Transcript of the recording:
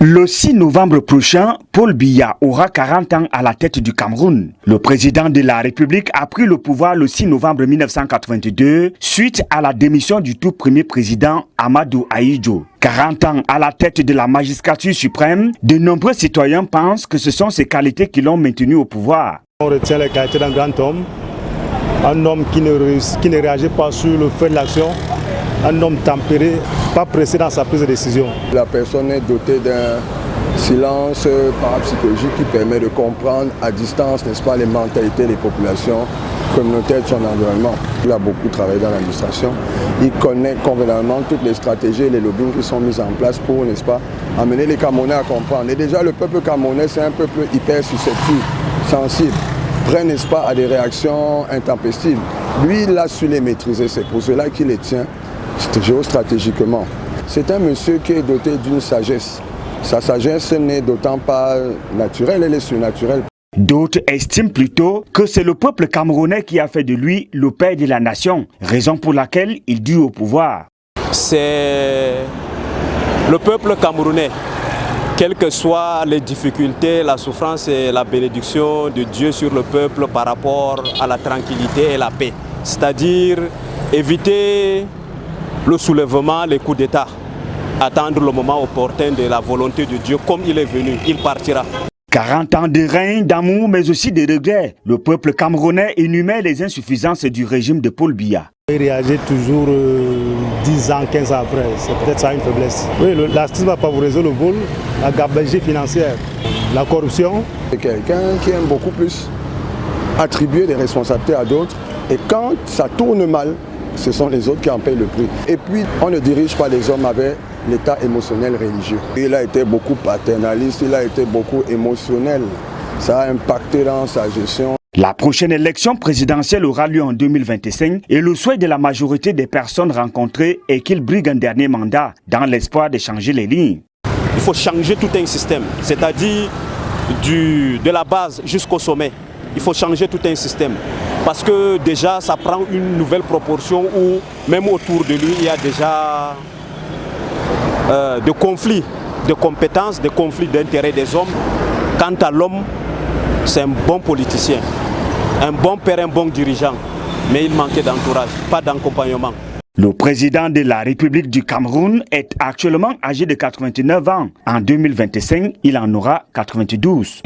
Le 6 novembre prochain, Paul Biya aura 40 ans à la tête du Cameroun. Le président de la République a pris le pouvoir le 6 novembre 1982 suite à la démission du tout premier président Amadou Ahidjo. 40 ans à la tête de la magistrature suprême, de nombreux citoyens pensent que ce sont ces qualités qui l'ont maintenu au pouvoir. On retient les qualités d'un grand homme, un homme qui ne réagit pas sur le feu de l'action, un homme tempéré, pas pressé dans sa prise de décision. La personne est dotée d'un silence parapsychologique qui permet de comprendre à distance, n'est-ce pas, les mentalités des populations communautaires de son environnement. Il a beaucoup travaillé dans l'administration. Il connaît convenablement toutes les stratégies et les lobbying qui sont mises en place pour, n'est-ce pas, amener les Camerounais à comprendre. Et déjà, le peuple camerounais, c'est un peuple hyper susceptible, sensible, prêt, n'est-ce pas, à des réactions intempestives. Lui, il a su les maîtriser. C'est pour cela qu'il les tient géostratégiquement. C'est un monsieur qui est doté d'une sagesse. Sa sagesse n'est d'autant pas naturelle, elle est surnaturelle. D'autres estiment plutôt que c'est le peuple camerounais qui a fait de lui le père de la nation, raison pour laquelle il dure au pouvoir. C'est le peuple camerounais, quelles que soient les difficultés, la souffrance et la bénédiction de Dieu sur le peuple par rapport à la tranquillité et la paix. C'est-à-dire éviter le soulèvement, les coups d'État, attendre le moment opportun de la volonté de Dieu. Comme il est venu, il partira. 40 ans de règne, d'amour, mais aussi de regrets. Le peuple camerounais énumère les insuffisances du régime de Paul Biya. Il réagit toujours 10 ans, 15 ans après. C'est peut-être ça une faiblesse. Oui, l'artiste va favoriser le vol, la gabegie financière, la corruption. C'est quelqu'un qui aime beaucoup plus attribuer des responsabilités à d'autres. Et quand ça tourne mal, ce sont les autres qui en payent le prix. Et puis, on ne dirige pas les hommes avec l'état émotionnel religieux. Il a été beaucoup paternaliste, il a été beaucoup émotionnel. Ça a impacté dans sa gestion. La prochaine élection présidentielle aura lieu en 2025 et le souhait de la majorité des personnes rencontrées est qu'il brigue un dernier mandat dans l'espoir de changer les lignes. Il faut changer tout un système, c'est-à-dire de la base jusqu'au sommet. Il faut changer tout un système. Parce que déjà, ça prend une nouvelle proportion où même autour de lui, il y a déjà des conflits de compétences, des conflits d'intérêts des hommes. Quant à l'homme, c'est un bon politicien, un bon père, un bon dirigeant. Mais il manquait d'entourage, pas d'accompagnement. Le président de la République du Cameroun est actuellement âgé de 89 ans. En 2025, il en aura 92.